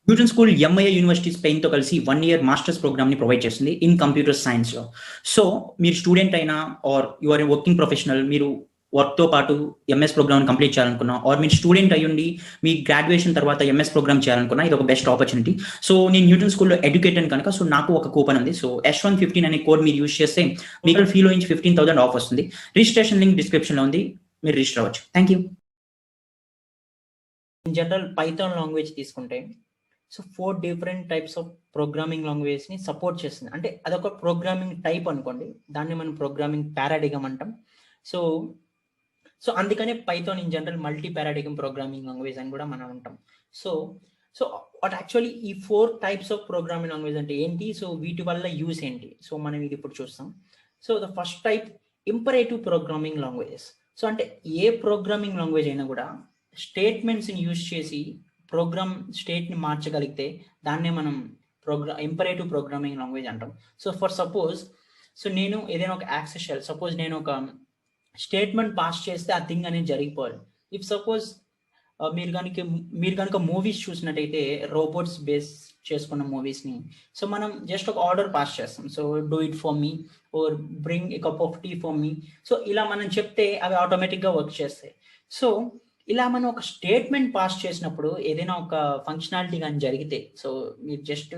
Newton school MIA university స్పెయిన్తో కలిసి 1 year masters ప్రోగ్రామ్ని ప్రొవైడ్ చేస్తుంది ఇన్ కంప్యూటర్ సైన్స్లో. సో మీరు స్టూడెంట్ అయినా or you are a working professional, మీరు వర్క్తో పాటు ఎంఎస్ ప్రోగ్రామ్ కంప్లీట్ చేయాలనుకున్నా, ఆర్ మీరు స్టూడెంట్ అయ్యుండి మీ గ్రాడ్యుయేషన్ తర్వాత ఎంఎస్ ప్రోగ్రామ్ చేయాలనుకున్నా, ఇది ఒక బెస్ట్ ఆపర్చునిటీ. సో నేను న్యూటన్ స్కూల్లో ఎడ్యుకేటెడ్ కనుక సో నాకు ఒక కూపన్ ఉంది. సో S115 అనే కోడ్ మీరు యూజ్ చేస్తే మీకు ఫీలో నుంచి 15,000 ఆఫ్ వస్తుంది. రిజిస్ట్రేషన్ లింక్ డిస్క్రిప్షన్లో ఉంది, మీరు రిజిస్టర్ అవ్వచ్చు. Thank you. In general Python language తీసుకుంటే so 4 different types of programming లాంగ్వేజ్ని సపోర్ట్ చేస్తుంది. అంటే అదొక ప్రోగ్రామింగ్ టైప్ అనుకోండి, దాన్ని మనం ప్రోగ్రామింగ్ పారాడిగమ్ అంటాం. సో సో అందుకనే Python in general multi paradigm programming language అని కూడా మనం అంటాం. సో సో వాట్ యాక్చువల్లీ ఈ 4 types ఆఫ్ ప్రోగ్రామింగ్ లాంగ్వేజ్ అంటే ఏంటి, సో వీటి వల్ల యూస్ ఏంటి, సో మనం ఇది ఇప్పుడు చూస్తాం. So the first type imperative programming languages. So అంటే ఏ ప్రోగ్రామింగ్ లాంగ్వేజ్ అయినా కూడా స్టేట్మెంట్స్ని యూజ్ చేసి ప్రోగ్రామ్ స్టేట్ని మార్చగలిగితే దాన్నే మనం ఇంపరేటివ్ ప్రోగ్రామింగ్ లాంగ్వేజ్ అంటాం. సో ఫర్ సపోజ్, సో నేను ఏదైనా ఒక యాక్సెస్ చేయాలి, సపోజ్ నేను ఒక స్టేట్మెంట్ పాస్ చేస్తే ఆ థింగ్ అనేది జరిగిపోవాలి. ఇఫ్ సపోజ్ మీరు కనుక మూవీస్ చూసినట్టయితే రోబోట్స్ బేస్ చేసుకున్న మూవీస్ని, సో మనం జస్ట్ ఒక ఆర్డర్ పాస్ చేస్తాం. So do it for me or bring a cup of tea for me. So ఇలా మనం చెప్తే అవి ఆటోమేటిక్గా వర్క్ చేస్తాయి. సో ఇలా మనం ఒక స్టేట్మెంట్ పాస్ చేసినప్పుడు ఏదైనా ఒక ఫంక్షనాలిటీ కానీ జరిగితే, సో మీరు జస్ట్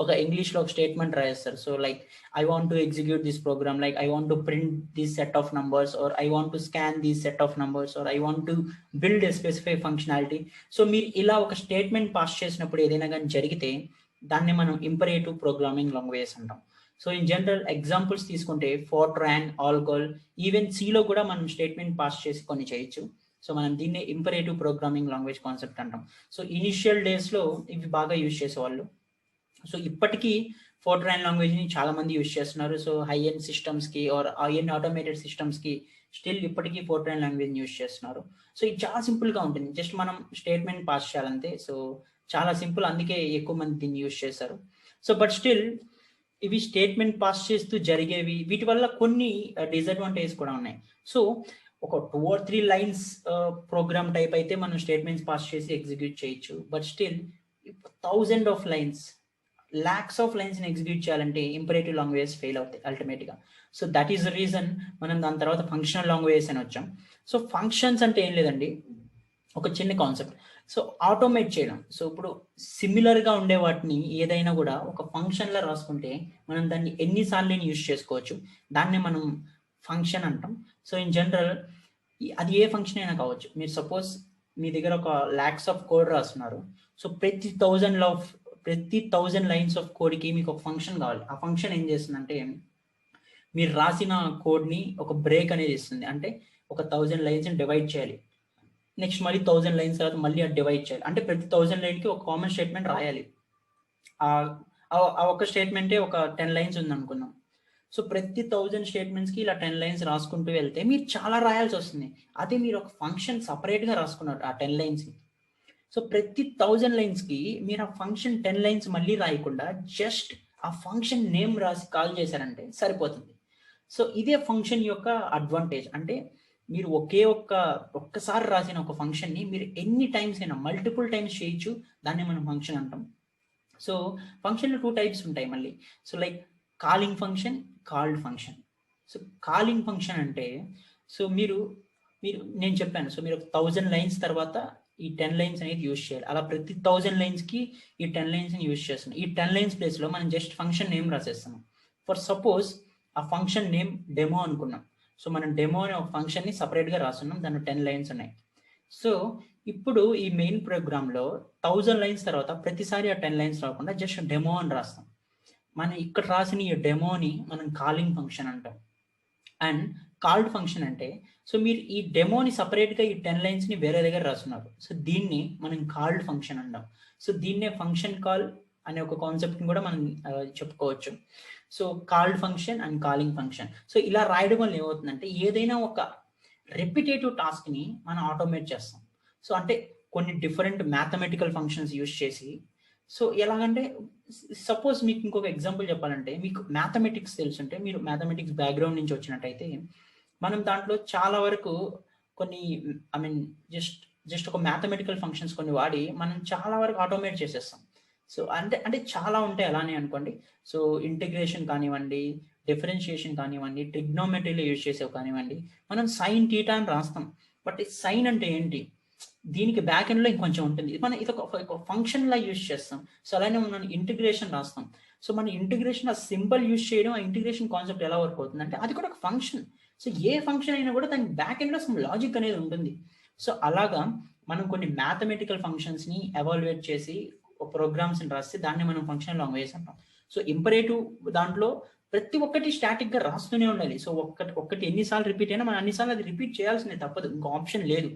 ఒక ఇంగ్లీష్లో ఒక స్టేట్మెంట్ రాస్తారు. So like I want to execute this program, like I want to print this set of numbers, or I want to scan this set of numbers, or I want to build a specific functionality. So మీరు ఇలా ఒక statement pass చేసినప్పుడు ఏదైనా కానీ జరిగితే దాన్ని మనం imperative programming language అంటాం. సో ఇన్ జనరల్ ఎగ్జాంపుల్స్ తీసుకుంటే ఫోర్ట్రాన్, ఆల్గోల్, ఈవెన్ సిలో కూడా మనం స్టేట్మెంట్ పాస్ చేసి కొన్ని చేయొచ్చు. సో మనం దీన్ని ఇంపరేటివ్ ప్రోగ్రామింగ్ లాంగ్వేజ్ కాన్సెప్ట్ అంటాం. సో ఇనిషియల్ డేస్లో ఇవి బాగా యూజ్ చేసేవాళ్ళు. సో ఇప్పటికీ ఫోర్ట్రాన్ లాంగ్వేజ్ని చాలా మంది యూజ్ చేస్తున్నారు. సో హై ఎండ్ సిస్టమ్స్కి ఆర్ హై ఎండ్ ఆటోమేటెడ్ సిస్టమ్స్కి స్టిల్ ఇప్పటికీ ఫోర్ట్రాన్ లాంగ్వేజ్ని యూజ్ చేస్తున్నారు. సో ఇది చాలా సింపుల్గా ఉంటుంది, జస్ట్ మనం స్టేట్మెంట్ పాస్ చేయాలంతే. సో చాలా సింపుల్, అందుకే ఎక్కువ మంది దీన్ని యూజ్ చేస్తారు. సో బట్ స్టిల్ ఇవి స్టేట్మెంట్ పాస్ చేస్తూ జరిగేవి, వీటి వల్ల కొన్ని డిసడ్వాంటేజెస్ కూడా ఉన్నాయి. సో ఒక 2 or 3 lines ప్రోగ్రామ్ టైప్ అయితే మనం స్టేట్మెంట్స్ పాస్ చేసి ఎగ్జిక్యూట్ చేయొచ్చు. But still 1000 of lines, lakhs of lines ని ఎగ్జిక్యూట్ చేయాలంటే ఇంపరేటివ్ లాంగ్వేజ్ ఫెయిల్ అవుతాయి అల్టిమేట్గా. So that is the reason మనం దాని తర్వాత ఫంక్షనల్ లాంగ్వేజెస్ అని వచ్చాం. సో ఫంక్షన్స్ అంటే ఏం లేదండి, ఒక చిన్న కాన్సెప్ట్. సో ఆటోమేట్ చేయడం. సో ఇప్పుడు సిమిలర్గా ఉండే వాటిని ఏదైనా కూడా ఒక ఫంక్షన్లో రాసుకుంటే మనం దాన్ని ఎన్నిసార్లు యూజ్ చేసుకోవచ్చు, దాన్ని మనం ఫంక్షన్ అంటాం. సో ఇన్ జనరల్ అది ఏ ఫంక్షన్ అయినా కావచ్చు. మీరు సపోజ్ మీ దగ్గర ఒక lakhs of కోడ్ రాస్తున్నారు. సో ప్రతి 1000 lines ఆఫ్ కోడ్కి మీకు ఒక ఫంక్షన్ కావాలి. ఆ ఫంక్షన్ ఏం చేస్తుందంటే మీరు రాసిన కోడ్ని ఒక బ్రేక్ అనేది ఇస్తుంది. అంటే ఒక 1000 lines డివైడ్ చేయాలి, నెక్స్ట్ మళ్ళీ 1000 lines తర్వాత మళ్ళీ అది డివైడ్ చేయాలి. అంటే ప్రతి 1000 లైన్కి ఒక కామన్ స్టేట్మెంట్ రాయాలి. ఆ ఒక స్టేట్మెంటే ఒక 10 lines ఉంది అనుకున్నాం. సో ప్రతి 1000 స్టేట్మెంట్స్కి ఇలా 10 lines రాసుకుంటూ వెళ్తే మీరు చాలా రాయాల్సి వస్తుంది. అదే మీరు ఒక ఫంక్షన్ సపరేట్గా రాసుకున్నారు ఆ 10 lines. సో ప్రతి 1000 linesకి మీరు ఆ ఫంక్షన్ 10 lines మళ్ళీ రాయకుండా జస్ట్ ఆ ఫంక్షన్ నేమ్ రాసి కాల్ చేశారంటే సరిపోతుంది. సో ఇదే ఫంక్షన్ యొక్క అడ్వాంటేజ్. అంటే మీరు ఒక్కసారి రాసిన ఒక ఫంక్షన్ని మీరు ఎన్ని టైమ్స్ అయినా మల్టిపుల్ టైమ్స్ చేయొచ్చు, దాన్ని మనం ఫంక్షన్ అంటాం. సో ఫంక్షన్లో 2 types ఉంటాయి మళ్ళీ. So like calling function, called function. So calling function అంటే, సో మీరు నేను చెప్పాను, సో మీరు ఒక 1000 lines తర్వాత ఈ 10 lines అనేది యూజ్ చేయాలి. అలా ప్రతి 1000 linesకి ఈ 10 linesని యూజ్ చేస్తున్నాం. ఈ 10 lines ప్లేస్లో మనం జస్ట్ ఫంక్షన్ నేమ్ రాసేస్తున్నాం. ఫర్ సపోజ్ ఆ ఫంక్షన్ నేమ్ డెమో అనుకున్నాం. సో మనం డెమో అనే ఒక ఫంక్షన్ని సపరేట్గా రాస్తున్నాం, దాంట్లో 10 lines ఉన్నాయి. సో ఇప్పుడు ఈ మెయిన్ ప్రోగ్రామ్లో 1000 lines తర్వాత ప్రతిసారి ఆ 10 lines రాకుండా జస్ట్ డెమో అని రాస్తాం. మనం ఇక్కడ రాసిన ఈ డెమోని మనం కాలింగ్ ఫంక్షన్ అంటాం. అండ్ కాల్డ్ ఫంక్షన్ అంటే, సో మీరు ఈ డెమోని సపరేట్గా ఈ 10 linesని వేరే దగ్గర రాస్తున్నారు. సో దీన్ని మనం కాల్డ్ ఫంక్షన్ అంటాం. సో దీన్నే ఫంక్షన్ కాల్ అనే ఒక కాన్సెప్ట్ని కూడా మనం చెప్పుకోవచ్చు. So called function and calling function. So ఇలా రాయడం వల్ల ఏమవుతుందంటే ఏదైనా ఒక రెపిటేటివ్ టాస్క్ని మనం ఆటోమేట్ చేస్తాం. సో అంటే కొన్ని డిఫరెంట్ మ్యాథమెటికల్ ఫంక్షన్స్ యూజ్ చేసి, సో ఎలాగంటే సపోజ్ మీకు ఇంకొక ఎగ్జాంపుల్ చెప్పాలంటే, మీకు మ్యాథమెటిక్స్ తెలుసుంటే, మీరు మ్యాథమెటిక్స్ బ్యాక్గ్రౌండ్ నుంచి వచ్చినట్టయితే మనం దాంట్లో చాలా వరకు కొన్ని జస్ట్ ఒక మ్యాథమెటికల్ ఫంక్షన్స్ కొన్ని వాడి మనం చాలా వరకు ఆటోమేట్ చేసేస్తాం. సో అంటే చాలా ఉంటాయి అలానే అనుకోండి. సో ఇంటిగ్రేషన్ కానివ్వండి, డిఫరెన్షియేషన్ కానివ్వండి, ట్రిగ్నోమెట్రీలో యూజ్ చేసేవి కానివ్వండి, మనం సైన్ థీటా అని రాస్తాం. బట్ ఈ సైన్ అంటే ఏంటి, దీనికి బ్యాక్ ఎండ్లో ఇంకొంచెం ఉంటుంది. మనం ఇది ఒక ఫంక్షన్ లా యూజ్ చేస్తాం. సో అలానే మనం ఇంటిగ్రేషన్ రాస్తాం. సో మన ఇంటిగ్రేషన్ ఆ సింబల్ యూజ్ చేయడం, ఆ ఇంటిగ్రేషన్ కాన్సెప్ట్ ఎలా వర్క్ అవుతుంది అంటే అది కూడా ఒక ఫంక్షన్. సో ఏ ఫంక్షన్ అయినా కూడా దానికి బ్యాక్ ఎండ్లో సమ్ లాజిక్ అనేది ఉంటుంది. సో అలాగా మనం కొన్ని మ్యాథమెటికల్ ఫంక్షన్స్ ని ఎవాల్యుయేట్ చేసి ప్రోగ్రామ్స్ ని రాస్తే దాన్ని మనం ఫంక్షన్ లాంగ్వేజ్ అంటాం. సో ఇంపరేటివ్ దాంట్లో ప్రతి ఒక్కటి స్టాటిక్ గా రాస్తూనే ఉండాలి. సో ఒక్కటి ఎన్నిసార్లు రిపీట్ అయినా మనం అన్నిసార్లు అది రిపీట్ చేయాల్సిందే, తప్పదు, ఇంకా ఆప్షన్ లేదు.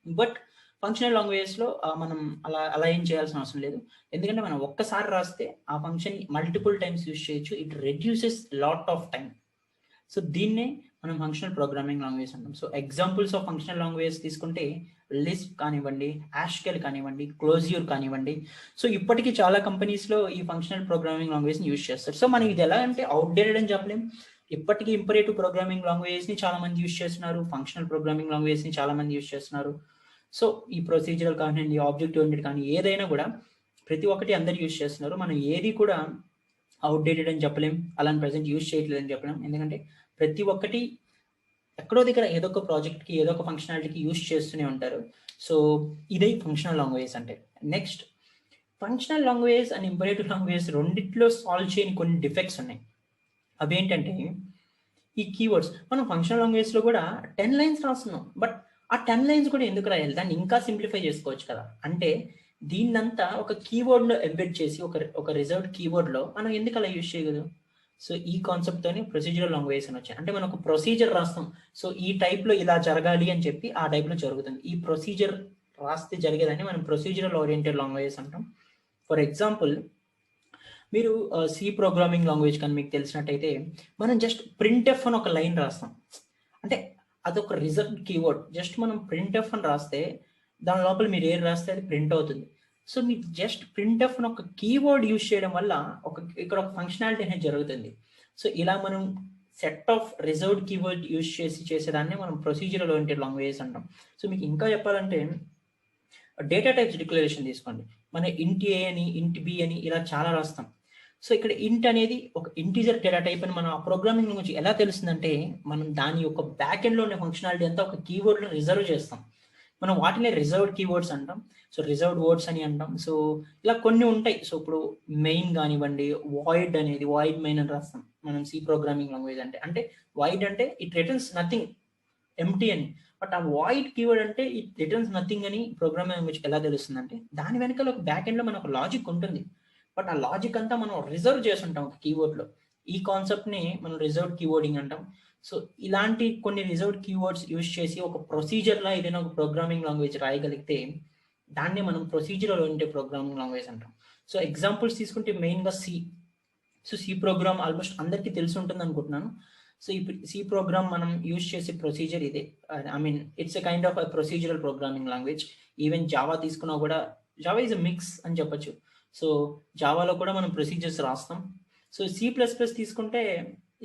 బట్ ఫంక్షనల్ లాంగ్వేజెస్ లో మనం అలా ఏం చేయాల్సిన అవసరం లేదు. ఎందుకంటే మనం ఒక్కసారి రాస్తే ఆ ఫంక్షన్ మల్టిపుల్ టైమ్స్ యూజ్ చేయొచ్చు. It reduces lot of time. So దీన్నే మనం ఫంక్షనల్ ప్రోగ్రామింగ్ లాంగ్వేజ్ అంటాం. So examples of functional language తీసుకుంటే లిస్ప్ కానివ్వండి, హ్యాష్కెల్ కానివ్వండి, క్లోజ్యూర్ కానివ్వండి. సో ఇప్పటికీ చాలా కంపెనీస్ లో ఈ ఫంక్షనల్ ప్రోగ్రామింగ్ లాంగ్వేజ్ ని యూజ్ చేస్తారు. సో మనకి ఇది ఎలా అంటే అవుట్డేటెడ్ అని చెప్పలేం. ఇప్పటికీ ఇంపరేటివ్ ప్రోగ్రామింగ్ లాంగ్వేజ్ ని చాలా మంది యూజ్ చేస్తున్నారు, ఫంక్షనల్ ప్రోగ్రామింగ్ లాంగ్వేజ్ ని చాలా మంది యూజ్ చేస్తున్నారు. సో ఈ ప్రొసీజరల్ కానివ్వండి, ఆబ్జెక్ట్ ఓరియంటెడ్ కానీ ఏదైనా కూడా ప్రతి ఒక్కటి అందరు యూజ్ చేస్తున్నారు. మనం ఏది కూడా అవుట్డేటెడ్ అని చెప్పలేం, అలాని ప్రెసెంట్ యూజ్ చేయట్లేదు అని చెప్పలేం. ఎందుకంటే ప్రతి ఒక్కటి ఎక్కడో దగ్గర ఏదో ఒక ప్రాజెక్ట్కి ఏదో ఒక ఫంక్షనాలిటీకి యూజ్ చేస్తూనే ఉంటారు. సో ఇదే ఫంక్షనల్ లాంగ్వేజ్ అంటే. Next, functional language and imperative language రెండిట్లో సాల్వ్ చేయని కొన్ని డిఫెక్ట్స్ ఉన్నాయి. అవేంటంటే ఈ కీవర్డ్స్. మనం ఫంక్షనల్ లాంగ్వేజ్లో కూడా 10 లైన్స్ రాస్తున్నాం, బట్ ఆ 10 లైన్స్ కూడా ఎందుకు రాయాలి, దాన్ని ఇంకా సింప్లిఫై చేసుకోవచ్చు కదా. అంటే దీన్నంతా ఒక కీవర్డ్లో ఎంబెడ్ చేసి ఒక రిజర్వ్డ్ కీవర్డ్లో మనం ఎందుకు అలా యూజ్ చేయగలదు. సో ఈ కాన్సెప్ట్తోనే ప్రొసీజరల్ లాంగ్వేజ్ అని వచ్చాయి. అంటే మనం ఒక ప్రొసీజర్ రాస్తాం, సో ఈ టైప్లో ఇలా జరగాలి అని చెప్పి ఆ టైప్లో జరుగుతుంది. ఈ ప్రొసీజర్ రాస్తే జరిగేదాన్ని మనం ప్రొసీజరల్ ఓరియంటెడ్ లాంగ్వేజ్ అంటాం. ఫర్ ఎగ్జాంపుల్, మీరు సి ప్రోగ్రామింగ్ లాంగ్వేజ్ కానీ మీకు తెలిసినట్టయితే మనం జస్ట్ ప్రింట్ఎఫ్ అని ఒక లైన్ రాస్తాం. అంటే అదొక రిజర్వ్డ్ కీవర్డ్. జస్ట్ మనం ప్రింట్ఎఫ్ అని రాస్తే దాని లోపల మీరు ఏం రాస్తే అది ప్రింట్ అవుతుంది. సో మీరు జస్ట్ ప్రింట్ఎఫ్ అని ఒక కీవర్డ్ యూజ్ చేయడం వల్ల ఇక్కడ ఒక ఫంక్షనాలిటీ అనేది జరుగుతుంది. సో ఇలా మనం set of reserved keyword use చేసేదాన్ని మనం ప్రొసీజరల్ ఓరియంటెడ్ లాంగ్వేజ్ అంటాం. సో మీకు ఇంకా చెప్పాలంటే డేటా టైప్స్ డిక్లరేషన్ తీసుకోండి. మన ఇంట్ ఏ అని, ఇంట్ బి అని ఇలా చాలా రాస్తాం. సో ఇక్కడ ఇంట్ అనేది ఒక ఇంటీజర్ డేటా టైప్ అని మనం ఆ ప్రోగ్రామింగ్ గురించి ఎలా తెలుస్తుందంటే మనం దాని యొక్క బ్యాక్ ఎండ్ లో ఉన్న ఫంక్షనాలిటీ అంతా ఒక కీవర్డ్ లో రిజర్వ్ చేస్తాం. మనం వాటిని రిజర్వ్డ్ కీవర్డ్స్ అంటాం. సో రిజర్వ్డ్ వర్డ్స్ అని అంటాం. సో ఇలా కొన్ని ఉంటాయి. సో ఇప్పుడు మెయిన్ కానివ్వండి, వాయిడ్ అనేది వాయిడ్ మెయిన్ అని రాస్తాం మనం సి ప్రోగ్రామింగ్ లాంగ్వేజ్ అంటే వాయిడ్ అంటే ఇట్ రిటర్న్స్ నథింగ్, ఎంటీ అని. బట్ ఆ వాయిడ్ కీవర్డ్ అంటే ఇట్ రిటర్న్స్ నథింగ్ అని ప్రోగ్రామింగ్ లాంగ్వేజ్ ఎలా తెలుస్తుంది అంటే దాని వెనకాల ఒక బ్యాక్ ఎండ్ లో మనకు లాజిక్ ఉంటుంది. బట్ ఆ లాజిక్ అంతా మనం రిజర్వ్ చేసి ఉంటాం ఒక కీవర్డ్ లో. ఈ కాన్సెప్ట్ ని మనం రిజర్వ్డ్ కీవర్డింగ్ అంటాం. సో ఇలాంటి కొన్ని రిజర్వ్డ్ కీవర్డ్స్ యూజ్ చేసి ఒక ప్రొసీజర్ లా ఏదైనా ఒక ప్రోగ్రామింగ్ లాంగ్వేజ్ రాయగలిగితే దాన్ని మనం ప్రొసీజరల్ ఓరియంటెడ్ ప్రోగ్రామింగ్ లాంగ్వేజ్ అంటాం. సో ఎగ్జాంపుల్స్ తీసుకుంటే మెయిన్ గా C. So C program almost అందరికీ తెలిసి ఉంటుంది అనుకుంటున్నాను. సో ఈ సి ప్రోగ్రామ్ మనం యూజ్ చేసే ప్రొసీజర్ ఇదే. I mean it's a kind of procedural programming language. Even Java తీసుకున్నా కూడా జావా ఈజ్ అ మిక్స్ అని చెప్పొచ్చు. సో జావాలో కూడా మనం ప్రొసీజర్స్ రాస్తాం. సో సి ప్లస్ ప్లస్ తీసుకుంటే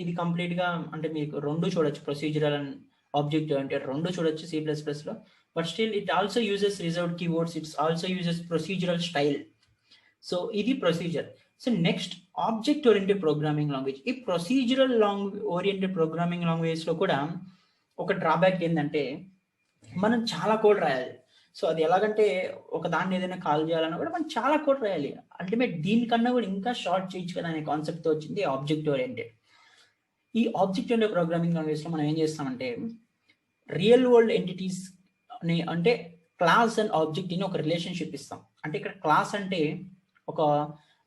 ఇది కంప్లీట్ గా అంటే మీకు రెండు చూడొచ్చు, ప్రొసీజరల్ అండ్ ఆబ్జెక్ట్ అంటే రెండు చూడొచ్చు సి ప్లస్ ప్లస్ లో. But still it also uses reserved keywords, it's also uses procedural style. So ఇది procedure. So next, object oriented programming language. ఈ ప్రొసీజరల్ ఓరియంటెడ్ ప్రోగ్రామింగ్ లాంగ్వేజ్ లో కూడా ఒక డ్రాబ్యాక్ ఏంటంటే మనం చాలా కోడ్ రాయాలి. సో అది ఎలాగంటే ఒక దాన్ని ఏదైనా కాల్ చేయాలన్నా కూడా మనం చాలా కోడ్ రాయాలి. అల్టిమేట్ దీనికన్నా కూడా ఇంకా షార్ట్ చేయొచ్చు కదా అనే కాన్సెప్ట్ తో వచ్చింది ఆబ్జెక్ట్ ఓరియంటెడ్. ఈ ఆబ్జెక్ట్ ఓరియంటెడ్ ప్రోగ్రామింగ్ లాంగ్వేజ్ లో మనం ఏం చేస్తామంటే రియల్ వరల్డ్ ఎంటిటీస్ అంటే క్లాస్ అండ్ ఆబ్జెక్ట్ ని ఒక రిలేషన్షిప్ ఇస్తాం. అంటే ఇక్కడ క్లాస్ అంటే ఒక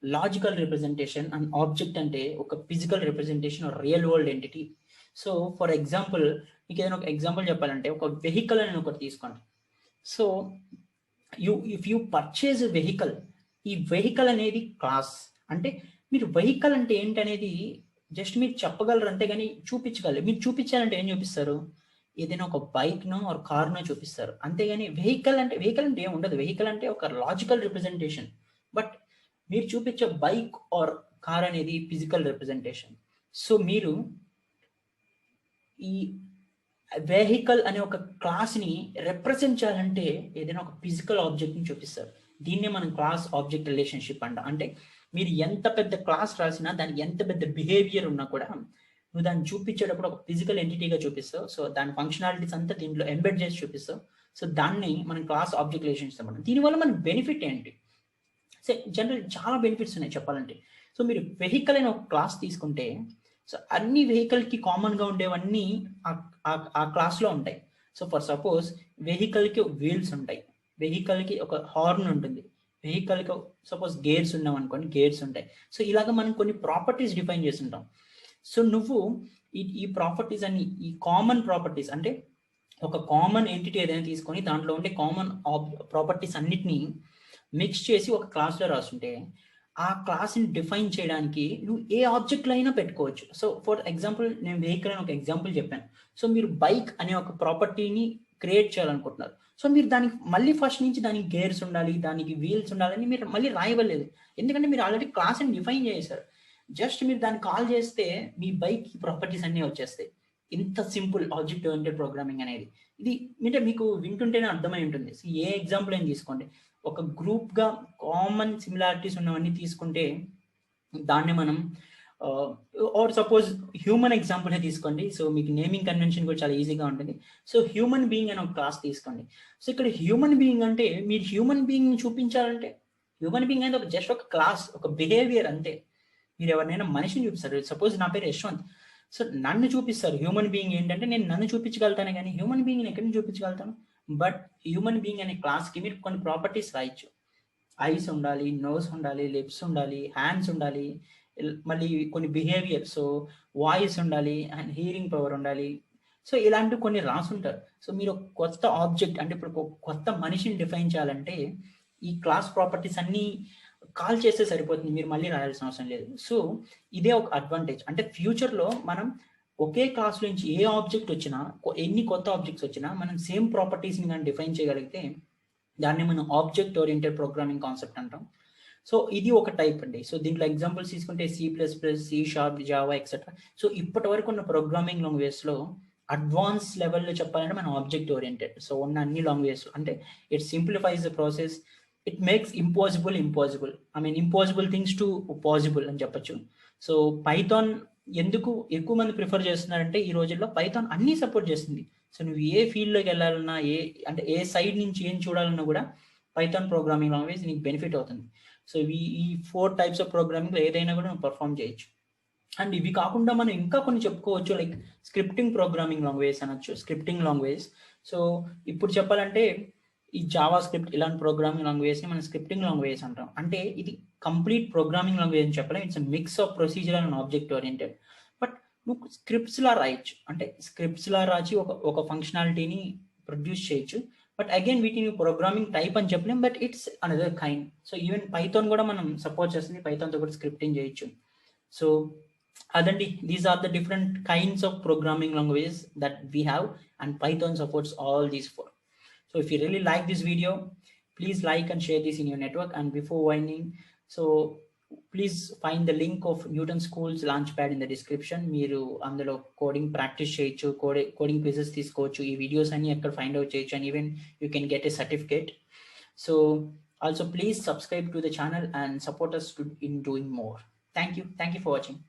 లాజికల్ రిప్రజెంటేషన్ అండ్ ఆబ్జెక్ట్ అంటే ఒక physical representation of real world entity. So for example మీకు ఏదైనా ఒక ఎగ్జాంపుల్ చెప్పాలంటే ఒక వెహికల్ అని ఒకటి తీసుకోండి. So if you purchase vehicle, ఈ వెహికల్ అనేది క్లాస్. అంటే మీరు వెహికల్ అంటే ఏంటనేది జస్ట్ మీరు చెప్పగలరు అంతేగాని చూపించగలరు. మీరు చూపించాలంటే ఏం చూపిస్తారు, ఏదైనా ఒక బైక్ నో ఆర్ కార్ నో చూపిస్తారు. అంతేగాని వెహికల్ అంటే ఏం ఉండదు. వెహికల్ అంటే ఒక లాజికల్ రిప్రజెంటేషన్. బట్ మీరు చూపించే బైక్ ఆర్ కార్ అనేది ఫిజికల్ రిప్రజెంటేషన్. సో మీరు ఈ వెహికల్ అనే ఒక క్లాస్ ని రిప్రజెంట్ చేయాలంటే ఏదైనా ఒక ఫిజికల్ ఆబ్జెక్ట్ ని చూపిస్తారు. దీన్నే మనం క్లాస్ ఆబ్జెక్ట్ రిలేషన్షిప్ అంట. అంటే మీరు ఎంత పెద్ద క్లాస్ రాసినా, దానికి ఎంత పెద్ద బిహేవియర్ ఉన్నా కూడా నువ్వు దాన్ని చూపించేటప్పుడు ఒక ఫిజికల్ ఎంటిటీగా చూపిస్తావు. సో దాని ఫంక్షనాలిటీస్ అంతా దీంట్లో ఎంబెడ్ చేసి చూపిస్తావు. సో దాన్ని మనం క్లాస్ ఆబ్జెక్ట్ రిలేషన్షిప్ అనమాట. దీనివల్ల మన బెనిఫిట్ ఏంటి? సో జనరల్ చాలా బెనిఫిట్స్ ఉన్నాయి చెప్పాలంటే. సో మీరు వెహికల్ అనే ఒక క్లాస్ తీసుకుంటే, సో అన్ని వెహికల్కి కామన్గా ఉండేవన్నీ ఆ క్లాస్లో ఉంటాయి. సో ఫర్ సపోజ్ వెహికల్కి వీల్స్ ఉంటాయి, వెహికల్కి ఒక హార్న్ ఉంటుంది, వెహికల్కి సపోజ్ గేర్స్ ఉన్నాం అనుకోండి, గేర్స్ ఉంటాయి. సో ఇలాగ మనం కొన్ని ప్రాపర్టీస్ డిఫైన్ చేస్తుంటాం. సో నువ్వు ఈ ప్రాపర్టీస్ అన్ని, ఈ కామన్ ప్రాపర్టీస్ అంటే ఒక కామన్ ఎంటిటీ ఏదైనా తీసుకొని దాంట్లో ఉండే కామన్ ప్రాపర్టీస్ అన్నిటినీ మిక్స్ చేసి ఒక క్లాస్లో రాస్తుంటే, ఆ క్లాస్ని డిఫైన్ చేయడానికి నువ్వు ఏ ఆబ్జెక్ట్లో అయినా పెట్టుకోవచ్చు. సో ఫర్ ఎగ్జాంపుల్ నేను వెహికల్ అని ఒక ఎగ్జాంపుల్ చెప్పాను. సో మీరు బైక్ అనే ఒక ప్రాపర్టీని క్రియేట్ చేయాలనుకుంటున్నారు. సో మీరు దానికి మళ్ళీ ఫస్ట్ నుంచి దానికి గేర్స్ ఉండాలి, దానికి వీల్స్ ఉండాలని మీరు మళ్ళీ రాయవలేదు. ఎందుకంటే మీరు ఆల్రెడీ క్లాస్ని డిఫైన్ చేశారు. జస్ట్ మీరు దాన్ని కాల్ చేస్తే మీ బైక్ ప్రాపర్టీస్ అన్నీ వచ్చేస్తాయి. ఇంత సింపుల్ ఆబ్జెక్ట్ ఓరియంటెడ్ ప్రోగ్రామింగ్ అనేది. ఇది అంటే మీకు వింటుంటేనే అర్థమై ఉంటుంది. సో ఏ ఎగ్జాంపుల్ అయినా తీసుకోండి, ఒక గ్రూప్గా కామన్ సిమిలారిటీస్ ఉన్నవన్నీ తీసుకుంటే దాన్ని మనం ఆర్ సపోజ్ హ్యూమన్ ఎగ్జాంపుల్ తీసుకోండి. సో మీకు నేమింగ్ కన్వెన్షన్ కూడా చాలా ఈజీగా ఉంటుంది. సో హ్యూమన్ బీయింగ్ అనే ఒక క్లాస్ తీసుకోండి. సో ఇక్కడ హ్యూమన్ బీయింగ్ అంటే మీరు హ్యూమన్ బీయింగ్ చూపించాలంటే, హ్యూమన్ బీయింగ్ అనేది ఒక జస్ట్ ఒక క్లాస్, ఒక బిహేవియర్ అంతే. మీరు ఎవరినైనా మనిషిని చూపిస్తారు. సపోజ్ నా పేరు యశ్వంత్, సో నన్ను చూపిస్తారు. హ్యూమన్ బీయింగ్ ఏంటంటే నేను నన్ను చూపించగలుగుతాను, కానీ హ్యూమన్ బీయింగ్ ఎక్కడి నుంచి చూపించగలుగుతాను? బట్ హ్యూమన్ బీయింగ్ అనే క్లాస్కి మీరు కొన్ని ప్రాపర్టీస్ రాయొచ్చు. ఐస్ ఉండాలి, నోస్ ఉండాలి, లిప్స్ ఉండాలి, హ్యాండ్స్ ఉండాలి, మళ్ళీ కొన్ని బిహేవియర్, సో వాయిస్ ఉండాలి అండ్ హీరింగ్ పవర్ ఉండాలి. సో ఇలాంటివి కొన్ని రాసుంటారు. సో మీరు ఒక కొత్త ఆబ్జెక్ట్ అంటే ఇప్పుడు ఒక కొత్త మనిషిని డిఫైన్ చేయాలంటే ఈ క్లాస్ ప్రాపర్టీస్ అన్నీ కాల్ చేస్తే సరిపోతుంది, మీరు మళ్ళీ రాయాల్సిన అవసరం లేదు. సో ఇదే ఒక అడ్వాంటేజ్. అంటే ఫ్యూచర్లో మనం ఒకే క్లాస్ నుంచి ఏ ఆబ్జెక్ట్ వచ్చినా, ఎన్ని కొత్త ఆబ్జెక్ట్స్ వచ్చినా మనం సేమ్ ప్రాపర్టీస్ని కానీ డిఫైన్ చేయగలిగితే దాన్ని మనం ఆబ్జెక్ట్ ఓరియంటెడ్ ప్రోగ్రామింగ్ కాన్సెప్ట్ అంటాం. సో ఇది ఒక టైప్ అండి. సో దీంట్లో ఎగ్జాంపుల్స్ తీసుకుంటే C++, C#, Java etcetera. So ఇప్పటి వరకు ఉన్న ప్రోగ్రామింగ్ లాంగ్వేజ్లో అడ్వాన్స్ లెవెల్లో చెప్పాలంటే మనం ఆబ్జెక్ట్ ఓరియంటెడ్. సో ఉన్న అన్ని లాంగ్వేజెస్ అంటే it simplifies the process, it makes impossible impossible things to possible అని చెప్పచ్చు. సో పైథాన్ ఎందుకు ఎక్కువ మంది ప్రిఫర్ చేస్తున్నారంటే ఈ రోజుల్లో పైథాన్ అన్నీ సపోర్ట్ చేస్తుంది. సో నువ్వు ఏ ఫీల్డ్లోకి వెళ్ళాలన్నా, ఏ సైడ్ నుంచి ఏం చూడాలన్నా కూడా పైథాన్ ప్రోగ్రామింగ్ లాంగ్వేజ్ నీకు బెనిఫిట్ అవుతుంది. సో ఈ 4 టైప్స్ ఆఫ్ ప్రోగ్రామింగ్లో ఏదైనా కూడా నువ్వు పర్ఫామ్ చేయొచ్చు. అండ్ ఇవి కాకుండా మనం ఇంకా కొన్ని చెప్పుకోవచ్చు, లైక్ స్క్రిప్టింగ్ ప్రోగ్రామింగ్ లాంగ్వేజ్ అనొచ్చు, స్క్రిప్టింగ్ లాంగ్వేజ్. సో ఇప్పుడు చెప్పాలంటే ఈ జావా స్క్రిప్ట్ ఇలాంటి ప్రోగ్రామింగ్ లాంగ్వేజ్ని మనం స్క్రిప్టింగ్ లాంగ్వేజ్ అంటాం. అంటే ఇది కంప్లీట్ ప్రోగ్రామింగ్ లాంగ్వేజ్ అని చెప్పలేం, it's mix of procedural and object oriented. But నువ్వు స్క్రిప్ట్స్లా రాయొచ్చు, అంటే స్క్రిప్ట్స్లా రాసి ఒక ఫంక్షనాలిటీని ప్రొడ్యూస్ చేయొచ్చు. బట్ అగైన్ వీటిని ప్రోగ్రామింగ్ టైప్ అని చెప్పలేం, but it's another kind. So even Python కూడా మనం సపోర్ట్ చేస్తుంది, పైథాన్తో కూడా స్క్రిప్టింగ్ చేయొచ్చు. సో అదండి, these are the different kinds of programming language that we have, and Python supports all these 4. So if you really like this video, please like and share this in your network. And before winding, so please find the link of Newton School's Launchpad in the description. మీరు అందులో coding practice చేయొచ్చు, coding quizzes తీసుకోవచ్చు, ఈ videos అన్ని అక్కడ find out చేయొచ్చు, and even you can get a certificate. So also please subscribe to the channel and support us in doing more. Thank you for watching.